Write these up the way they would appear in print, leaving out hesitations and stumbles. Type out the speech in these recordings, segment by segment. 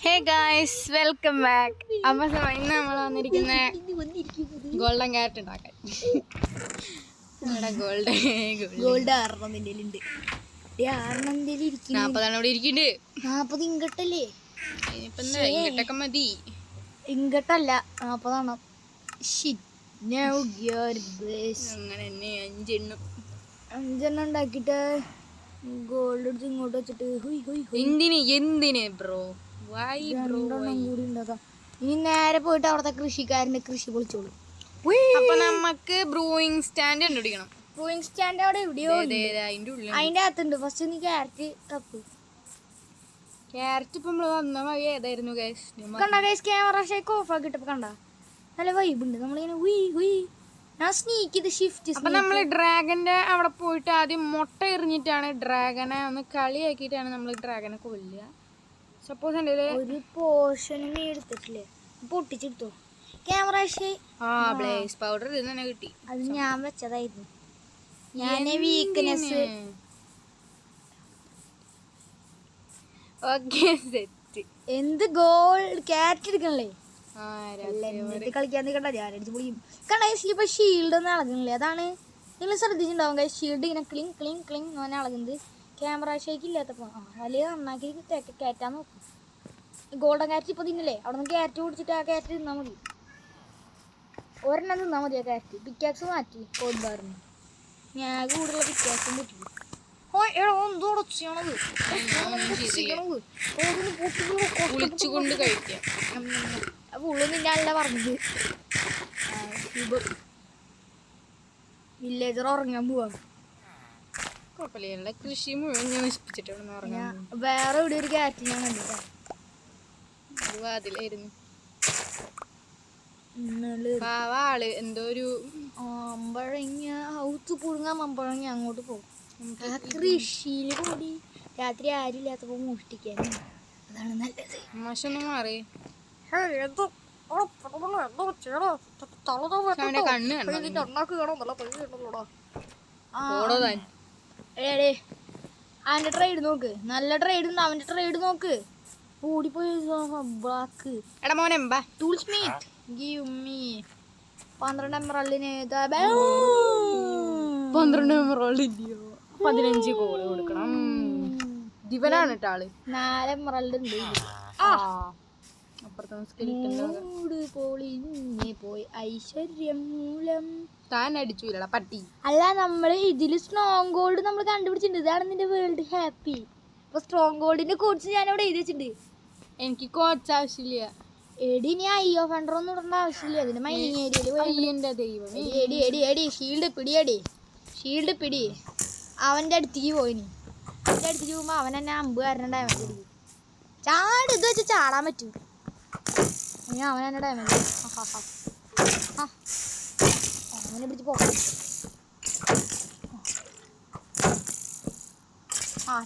Hey guys, welcome back. അപ്പോൾ ഇന്ന് നമ്മൾ വന്നിരിക്കുന്ന ഗോൾഡൻ ക്യാരറ്റ് ഉണ്ടാക്കാൻ. ഗോൾഡ് 40 ഇവിടെ ഇരിക്കുന്നുണ്ട്. 40 ഇങ്ങട്ടല്ലേ? ഇങ്ങോട്ടൊക്കെ മതി. ഇങ്ങട്ടല്ല 40 അങ്ങനെ തന്നെ 5 ഉണ്ടാക്കിട്ട് ഗോൾഡ് എടുത്ത് ഇങ്ങോട്ട് വെച്ചിട്ട് എന്തിന് ബ്രോ? കൂടി ഉണ്ടാക്കാം. ഇനി നേരെ പോയിട്ട് അവിടുത്തെ കൃഷിക്കാരന്റെ കൃഷി പൊളിച്ചോളൂ. അപ്പൊ നമുക്ക് ബ്രൂയിങ് സ്റ്റാൻഡ് കണ്ടുപിടിക്കണം. ബ്രൂയിങ് സ്റ്റാൻഡ് അവിടെ എവിടെയോ അതിന്റെ അകത്തുണ്ട്. ഫസ്റ്റ് നീ ക്യാരറ്റ് കപ്പ്. ക്യാരറ്റ് ഇപ്പൊ നമ്മള് വന്ന വഴി ഏതായിരുന്നു ഗൈസ്? കണ്ട ഗൈസ്, ക്യാമറ ഷേക്ക് ഓഫ് ആക്കിട്ടപ്പോ കണ്ട നല്ല വൈബ് ഉണ്ട്. നമ്മളിങ്ങനെ ഞാൻ സ്നീക്ക് ചെയ്ത് ഷിഫ്റ്റ്. അപ്പൊ നമ്മള് ഡ്രാഗന്റെ അവിടെ പോയിട്ട് ആദ്യം മുട്ട എറിഞ്ഞിട്ടാണ് ഡ്രാഗനെ ഒന്ന് കളിയാക്കിയിട്ടാണ് നമ്മൾ ഡ്രാഗനെ കൊല്ലുക. സപ്പോസ് ഒരു പോർഷൻ നീ എടുത്തിട്ടില്ലേ, പൊട്ടിച്ചെടുത്തോ ക്യാമറ. ബ്ലേസ് പൗഡർ ഇത് തന്നെ കിട്ടി. അത് ഞാൻ വെച്ചതായിരുന്നു. ഞാൻ വീക്ക്നെസ് എന്ത് ഗോൾഡ് ക്യാരറ്റ് എടുക്കണല്ലേ? കളിക്കാൻ നിൽക്കണ്ട, ഞാൻ അടിച്ച് പൊളിയും. ഇപ്പൊ ഷീൽഡ് ഒന്നും ഇളകുന്നില്ലേ? അതാണ് നിങ്ങൾ ശ്രദ്ധിച്ചിട്ടുണ്ടാവും. ഷീൽഡ് ഇങ്ങനെ ക്ലിങ് ക്ലിങ് ക്ലിങ് അങ്ങനെ ഇളകുന്നത്. ക്യാമറ ഷേക്ക് ഇല്ലാത്തപ്പോ അല്ലെങ്കിൽ നന്നാക്കി കയറ്റാൻ നോക്കും. ഗോൾഡൻ ക്യാരറ്റ് ഇപ്പൊ തിന്നില്ലേ? അവിടെ നിന്ന് ക്യാരറ്റ് കുടിച്ചിട്ട് ആ ക്യാരറ്റ് തിന്നാൽ മതി. ഒരെണ്ണം തിന്നാൽ മതി ആ ക്യാരറ്റ്. പിക്കാക്സ് മാറ്റി കോഴിബാറിന്. ഞാൻ കൂടുതലുള്ള പിക്കാക്സും പറ്റില്ല. പുള്ളൊന്നില്ല പറഞ്ഞത്. വില്ലേജർ ഉറങ്ങാൻ പോവാ. കൃഷി മുഴുവൻ വേറെ ഇവിടെ ഒരു ക്യാരറ്റ് ഞാൻ കണ്ടിട്ടാ. അതിലായിരുന്നു ആള് എന്തോ ഒരു അമ്പഴങ്ങ ഹൗസ് പുഴുങ്ങാൻ അമ്പഴങ്ങ അങ്ങോട്ട് പോകും. കൃഷിയിൽ കൂടി രാത്രി ആരും ഇല്ലാത്തപ്പോ മോഷ്ടിക്കാൻ. അതാണ് നല്ലത്. മോശമൊന്നും മാറി അവന്റെ ട്രേഡ് നോക്ക്. നല്ല ട്രേഡ് ഉണ്ട് അവന്റെ ട്രേഡ് നോക്ക്. ഓടിപ്പോയി ബ്ലാക്ക്. എടാ മോനെ tool Smith give me 12 എമറൽഡിന് 12 എമറൽഡില്ലയോ? 15 call കൊടുക്കണം. ദിവനാണ് കേട്ടോ ആള്. 4 എമറൽഡ് ഉണ്ട്. പോയി ഐശ്വര്യം മൂലം താൻ അടിച്ചൂലടാ പട്ടി. അല്ല, നമ്മള് ഇതില് സ്ട്രോങ് ഗോൾഡ് നമ്മൾ കണ്ടുപിടിച്ചിട്ടുണ്ട്. ഇതാണ് നിന്റെ വേൾഡ് ഹാപ്പി. അപ്പൊ സ്ട്രോങ് ഗോൾഡിന്റെ കോഡ്സ് ഞാൻ അവിടെ എഴുതി വെച്ചിട്ടുണ്ട്. എനിക്ക് കോച്ച് ആവശ്യമില്ല. എടി നീ അയ്യോ ഫണ്ടർ ഒന്നും ഇടേണ്ട ആവശ്യമില്ല. അതിന് മൈനിങ് ഏരിയയില് ദൈവം ഷീൽഡ് പിടി. അവന്റെ അടുത്തേക്ക് പോയിനി. അവന്റെ അടുത്തേക്ക് പോകുമ്പോ അവൻ എന്നെ അമ്പ് കാരണം ഡാമേജ് അടിക്കും. ചാട് ഇത് വെച്ച് ചാടാൻ പറ്റൂ. അവൻ എന്നെ ഡാമേജ് അങ്ങനെ പിടിച്ച് പോകാം.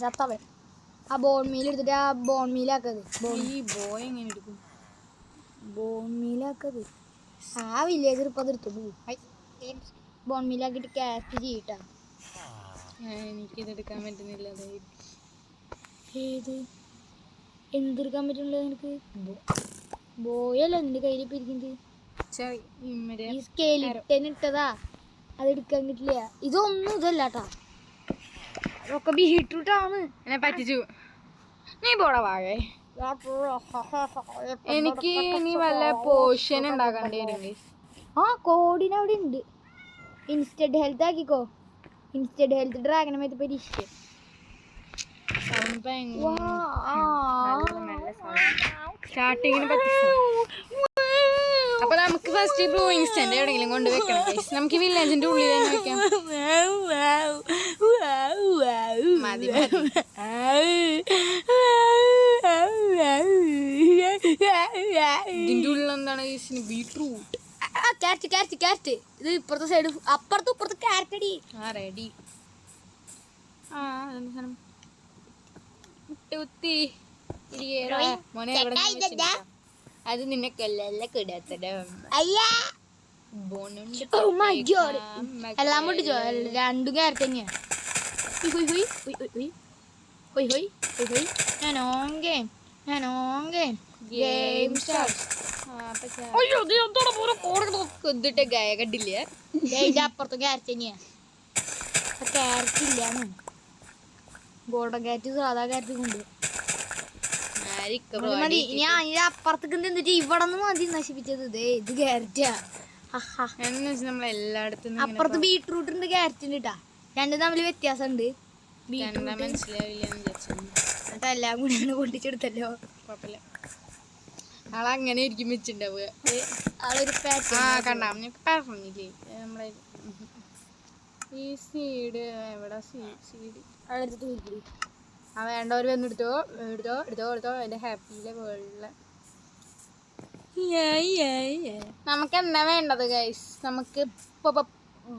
ചത്തവൻ. ആ ബോൺ മീൽ എടുത്തിട്ട് ആ ബോൺ മീലാക്കത്. ബോൺ മീലാക്കത് ആ വില്ലേജർ ഇപ്പൊ അതെടുത്തു പോകും. Bone മീലാക്കിട്ട് carrot ചെയ്യട്ടാ. എനിക്കിതെടുക്കാൻ പറ്റുന്നില്ല. ഏത് എന്തെടുക്കാൻ പറ്റുന്നില്ല നിനക്ക്? ബോയല്ല നിന്റെ കയ്യിൽ ഇപ്പൊ ഇരിക്കുന്നത്. ഈ സ്കെലിട്ടൻ ഇട്ടതാ, അതെടുക്കാൻ കിട്ടില്ല. ഇതൊന്നും ഇതല്ലാട്ടാ, അതൊക്കെ ബീട്രൂട്ടാണ്. എന്നെ പറ്റിച്ചു. നീ പോടാ വാഴേ. എനിക്ക് ഇനി വല്ല പോഷൻ ഉണ്ടാക്കേണ്ടി വരും. കോഡിന് അവിടെ ഉണ്ട്. ഇൻസ്റ്റഡ് ഹെൽത്ത് ആക്കിക്കോ. ഇൻസ്റ്റഡ് ഹെൽത്ത് ഡ്രാഗനെ മതി പരീക്ഷ. സ്റ്റാർട്ടിങ്ങിന് അപ്പൊ നമുക്ക് ഫസ്റ്റ് ബ്രൂയിങ് സ്റ്റാൻഡ് എവിടെയെങ്കിലും കൊണ്ട് വെക്കണം. നമുക്ക് വില്ലേജിന്റെ ഉള്ളിൽ തന്നെ വെക്കാം. മതി ഇതിന്റെ ഉള്ളിൽ എന്താണ്? ബീട്രൂട്ട്. ക്യാരറ്റ് ഇത് ഇപ്പുറത്തെ സൈഡ് അപ്പുറത്തും ഇപ്പുറത്ത് ക്യാരറ്റ് അടി. റെഡി. മോനെ അത് നിന്നെ കൊല്ലല്ല കിടത്തട. എല്ലാം പൊട്ടിച്ചോ? 2 ക്യാരറ്റ് തന്നെയാ. ഞാൻ ഓങ്കേ ഗെയിം സ്റ്റാർട്ട്. കൊന്നിട്ട് ഗായ കണ്ടില്ല. ഇതിന്റെ അപ്പുറത്ത് ക്യാരറ്റ് തന്നെയാ. ക്യാരറ്റ് ഇല്ലാന്ന്. ഗോൾഡൻ ക്യാരറ്റ് സാധാ ക്യാരറ്റ് കൊണ്ട് മതി. ഞാൻ അതിന്റെ അപ്പുറത്തേക്ക് എന്നിട്ട് ഇവിടെ നിന്ന് മതി നശിപ്പിച്ചത്. ഇത് ക്യാരറ്റാ. നമ്മളെല്ലായിടത്തും അപ്പുറത്ത് ബീട്രൂട്ട് ഉണ്ട്, ക്യാരറ്റ് ഉണ്ട് കേട്ടാ. രണ്ടും തമ്മിൽ വ്യത്യാസമുണ്ട്. മനസ്സിലാവില്ല എന്നിട്ട് എല്ലാം കൂടി അങ്ങനെ പൊട്ടിച്ചെടുത്തല്ലോ. കുഴപ്പമില്ല. ആളങ്ങനെ ഇരിക്കും വെച്ചിണ്ടാവുക. ആളൊരു പറഞ്ഞില്ലേ നമ്മളെ ഈ സീഡ് എവിടെ സീഡ് ആ വേണ്ടവർ വന്ന് എടുത്തോ എടുത്തോ എടുത്തോ എടുത്തോ. എൻ്റെ ഹാപ്പിയിലെ വേൾഡിലെ നമുക്ക് എന്താ വേണ്ടത് ഗൈസ്? നമുക്ക്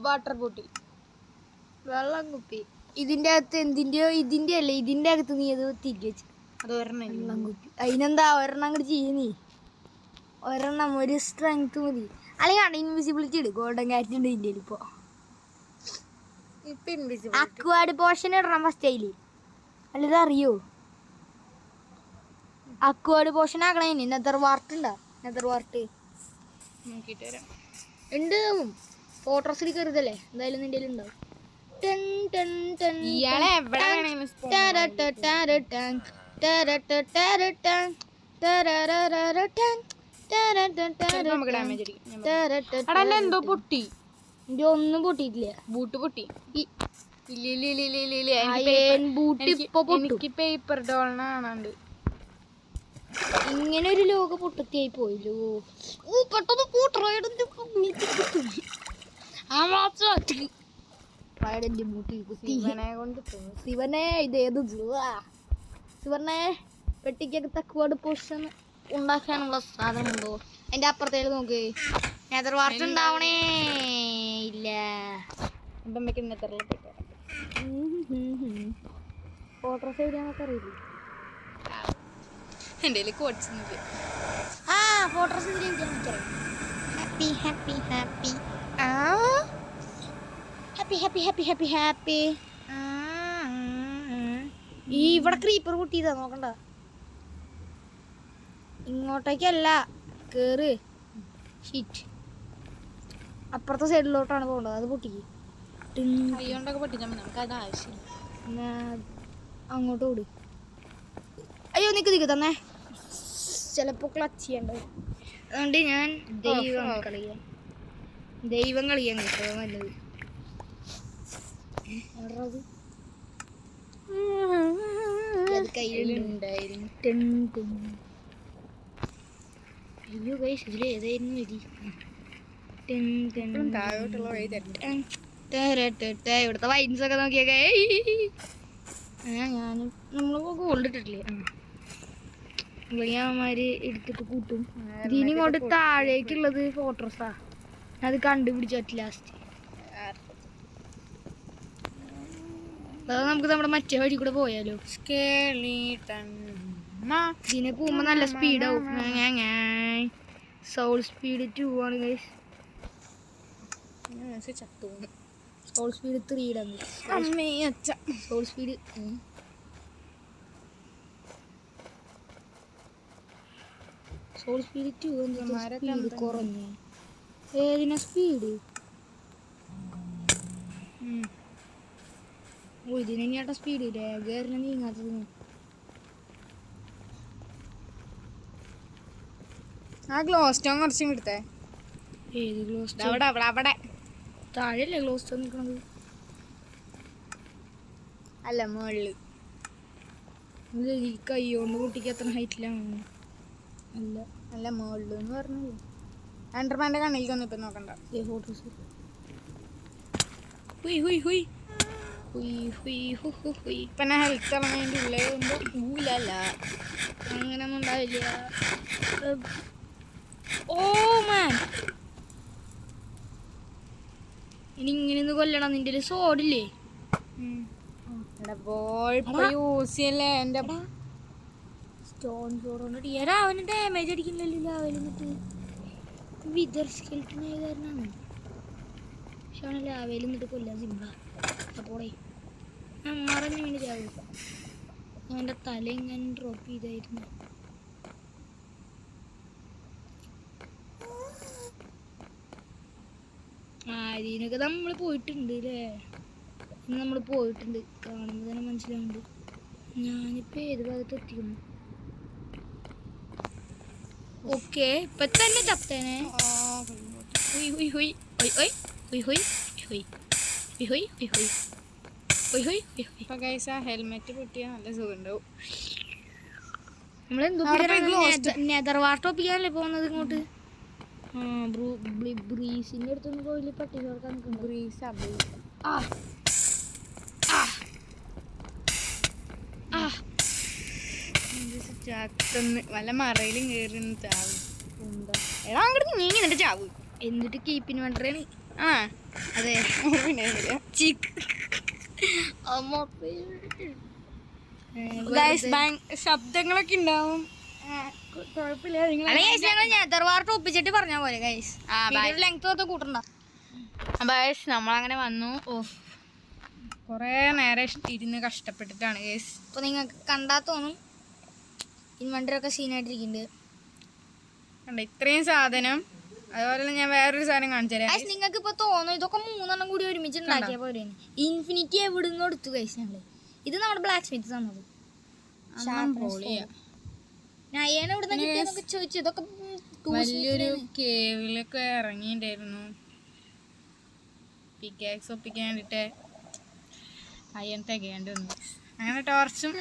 വാട്ടർ ബോട്ടിൽ, വെള്ളം കുപ്പി. ഇതിന്റെ അകത്ത് എന്തിന്റെയോ ഇതിന്റെ അല്ലേ, ഇതിന്റെ അകത്ത് നീ അത് തിരികെ വെച്ചു. അത് ഒരെണ്ണം വെള്ളം കുപ്പി. അതിനെന്താ ഒരെണ്ണം അങ്ങോട്ട് ചെയ്യുന്നേ. ഒരെണ്ണം ഒരു സ്ട്രെങ്ത് മതി. അല്ലെങ്കിൽ ഇൻവിസിബിലിറ്റി ഇടും. ഗോൾഡൻ ക്യാരറ്റ് ഉണ്ട് ഇന്ത്യയിൽ ഇപ്പൊ. അക്വാഡ് പോർഷൻ ഇടണം ഫസ്റ്റ് അതില്. അല്ല ഇത് അറിയോ? അക്വാഡ് പോർഷൻ ആക്കണേ. നെതർ വാർട്ട് ഉണ്ടാ? നെതർ വാർട്ട് നോക്കിട്ട് വരാം. ഉണ്ട്. ഫോട്ടോസിൽ കയറുതല്ലേ എന്തായാലും നിന്റെ ഉണ്ടാവും. ഇയാളെ എവിടെ വേണമെങ്കിലും നമുക്ക് ഡാമേജ് അടിക്കും. എന്തോ പൊട്ടി. എന്റെ ഒന്നും പൊട്ടിയിട്ടില്ല. ബൂട്ട് പൊട്ടി. എനിക്ക് പേപ്പർ ഡോളാണുണ്ട്. ഇങ്ങനെ ഒരു ലോക പൊട്ടത്തിയായി പോയല്ലോ. പെട്ടെന്ന് ശിവനെ ഇതേത് ശിവനെ പെട്ടിക്കകത്ത് അക്വാഡ് പോഷൻ ഉണ്ടാക്കാനുള്ള സാധനമുണ്ടോ? അതിന്റെ അപ്പുറത്തേക്ക് നോക്ക്. നെതർ വാർട്ട് ഉണ്ടാവണേ ഇല്ല. ഫോട്ടോസ് എഴുതാനൊക്കെ അറിയില്ലേ? എൻ്റെ കോട്സ് ആ photos happy happy happy happy happy happy happy happy. ഈ ഇവിടെ ക്രീപ്പർ പൊട്ടിയതാ നോക്കണ്ട. ഇങ്ങോട്ടേക്കല്ല കേറ്. ഷീറ്റ് അപ്പുറത്തെ സൈഡിലോട്ടാണ് പോകേണ്ടത്. അത് പൊട്ടിക്ക്. കൈകൊണ്ടൊക്കെ പൊട്ടിച്ചാൽ നമുക്ക് അത് ആവശ്യമില്ല. അങ്ങോട്ട് ഓടി. അയ്യോ നിക്ക് തന്നെ. ചിലപ്പോ ക്ലച്ച് ചെയ്യണ്ടാവും. അതുകൊണ്ട് ഞാൻ ദൈവം കളിയാൻ കിട്ടുക നല്ലത്. അയ്യോ ഗൈസ് ഇതിൽ ഏതായിരുന്നു വരി? ഇവിടുത്തെ വൈൻസ് ഒക്കെ നോക്കിയൊക്കെ ഞാനും നമ്മളൊക്കെ ഗോൾഡ് ഇട്ടിട്ടില്ലേ? ഇവന്മാര് എടുത്തിട്ട് കൂട്ടും. ഇതിനിങ്ങോട്ട് താഴേക്കുള്ളത് ഫോട്ടോസാ. അത് കണ്ടുപിടിച്ചു ലാസ്റ്റ്. അത് നമുക്ക് നമ്മുടെ മറ്റേ വഴി കൂടെ പോയാലോ? ഇതിനെ പോകുമ്പോ നല്ല സ്പീഡാവും. സോൾ സ്പീഡ് 2 ആണ് ഗൈസ്. സോൾ സ്പീഡ് 3 ഇടാം. സോൾ സ്പീഡ് സോൾ സ്പീഡ് 2 കുറഞ്ഞു. ഏതിനാ സ്പീഡ്? ഓ ഇതിനെ ചേട്ടാ സ്പീഡ് രേഖ നീങ്ങാത്തത്. ആ ഗ്ലോ സ്റ്റോൺ കുറച്ചും കൊടുത്തേ. ഏത് ഗ്ലോ സ്റ്റോൺ? അവിടെ അവിടെ അവിടെ താഴെയല്ലേ ഗ്ലോ സ്റ്റോൺ നിൽക്കണത്? അല്ല മുകളിൽ. ഈ കൈ കൊണ്ട് കുട്ടിക്ക് എത്ര ഹൈറ്റിലാണ്? അല്ല അല്ല മുകളിൽ എന്ന് പറഞ്ഞില്ലേ? ആൻഡർമാൻ്റെ കണ്ണിലേക്കൊന്നും ഇപ്പം നോക്കണ്ട. ഫോട്ടോസ് പിന്നെ ഹെൽത്ത് ഇറങ്ങേണ്ടി ഉള്ളതുകൊണ്ട് അങ്ങനെയൊന്നും ഉണ്ടാവില്ല. ഓ മാൻ ഇനി ഇങ്ങനെ കൊല്ലണം. നിന്റെ സോഡില്ലേ? യൂസ് ചെയ്യല്ലേ എൻ്റെ സ്റ്റോൺ സോഡ്. അവന് ഡാമേജ് അടിക്കുന്നില്ലല്ലോ ലാവയിൽ നിന്നിട്ട്. വിതർ സ്കെൽറ്റൻ ആയ കാരണമാണ്. പക്ഷെ അവനെ ലാവയിൽ നിന്നിട്ട് കൊല്ലാൻ സിമ്പിളാ. അപ്പോളേ ഞാൻ മറഞ്ഞു വീണ് ചാവും. അവൻ്റെ തല ഇങ്ങനെ ഡ്രോപ്പ് ചെയ്തായിരുന്നു. ഇതിനൊക്കെ നമ്മൾ പോയിട്ടുണ്ട് അല്ലേ? നമ്മൾ പോയിട്ടുണ്ട്, കാണുമ്പോൾ തന്നെ മനസ്സിലാവുന്നുണ്ട്. ഞാനിപ്പോൾ ഏത് ഭാഗത്ത് എത്തിക്കുന്നു? ഓക്കെ, ഇപ്പൊ തന്നെ ചത്തേനെ. ഹുയ് ഹുയ് ഹുയ് ഹുയ് ഹുയ് ഹുയ് ഹുയ് ഹുയ് ഹുയ് ഹുയ് ഹുയ് ഹുയ് ഹുയ് ഹുയ് ഹുയ് ഹുയ്. ഇപ്പൊ ഗൈസ് ആ ഹെൽമെറ്റ് പൊട്ടിയാൽ നല്ല സുഖമുണ്ടാവും. നെതർ വാർട്ട് ഒപ്പിക്കാനല്ലേ പോകുന്നത് ഇങ്ങോട്ട്? ബ്രീസിന്റെ അടുത്തൊന്നും പോയില്ല, പട്ടി ചേർക്കാൻ നിൽക്കുന്നു. ബ്രീസ് വല്ല മറയിലും കയറി ചാവും. എന്താ എടാ അങ്ങോട്ട് നീങ്ങി എന്നിട്ട് ചാവും. എന്നിട്ട് കീപ്പിന് വേണ്ടേ? ആ അതെ, പിന്നെ ശബ്ദങ്ങളൊക്കെ ഉണ്ടാവും. നെതർ വാർട്ട് ഒപ്പിച്ചിട്ട് പറഞ്ഞാ പോലെ ഗൈസ്. ലെങ്ത് തൊട്ട് കൂട്ടണ്ട. ഗൈസ് നമ്മളങ്ങനെ വന്നു. കുറേ നേരം ഇരുന്ന് കഷ്ടപ്പെട്ടിട്ടാണ് ഗൈസ്. ഇപ്പൊ നിങ്ങൾക്ക് കണ്ടാ തോന്നും ഇൻവെന്ററൊക്കെ സീനായിട്ടിരിക്കുന്നുണ്ട്. കണ്ട ഇത്രയും സാധനം. അതുപോലെ ഞാൻ വേറൊരു സാധനം കാണിച്ചു തരാം. നിങ്ങൾക്ക് ഇപ്പൊ തോന്നും ഇതൊക്കെ 3 കൂടി ഒരുമിച്ച് ഉണ്ടാക്കിയ പോലെ. ഇൻഫിനിറ്റി എവിടുന്ന് എടുത്തു ഗൈസ് ഞങ്ങള്. ഇത് നമ്മുടെ ബ്ലാക്ക് സ്മിത്ത് തന്നത്. ഞാൻ എവിടുന്ന് കിട്ടിയെന്നൊക്കെ ചോദിച്ചു. ഇതൊക്കെ വലിയൊരു കേവിലൊക്കെ ഇറങ്ങിണ്ടായിരുന്നു. പിക്കാക്സ് ഒപ്പിക്കാൻ വേണ്ടിട്ട് അയ്യൻ തികയാണ്ട് വന്നു. അങ്ങനെ ടോർച്ചും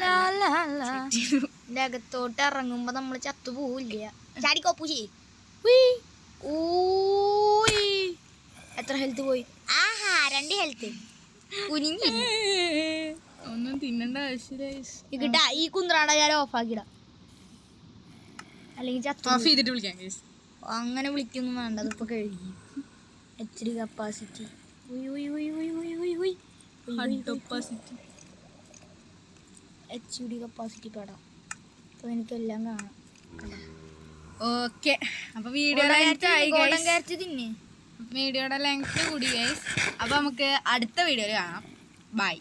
ഇതിന്റെ അകത്തോട്ട് ഇറങ്ങുമ്പോ നമ്മള് ചത്തുപോവില്ല. ചാടിക്കോപ്പൂശി. എത്ര ഹെൽത്ത് പോയി? ആഹാ 2 ഹെൽത്ത്. കുനിഞ്ഞി ഒന്നും തിന്നണ്ട ആവശ്യമില്ല. കിട്ടാ ഈ കുന്ത്രാട ഞാൻ ഓഫാക്കിടാം, അല്ലെങ്കിൽ ഓഫ് ചെയ്തിട്ട് വിളിക്കാം ഗൈസ്. അങ്ങനെ വിളിക്കൊന്നും വേണ്ട, അതിപ്പോ കഴിയും. HD കപ്പാസിറ്റി HD കപ്പാസിറ്റി പെടാം. അപ്പൊ എനിക്കെല്ലാം കാണാം. ഓക്കെ, അപ്പൊ വീഡിയോയുടെ തിന്നെ വീഡിയോയുടെ ലെങ്ത് കൂടി ഗൈസ്. അപ്പൊ നമുക്ക് അടുത്ത വീഡിയോയിൽ കാണാം. ബൈ.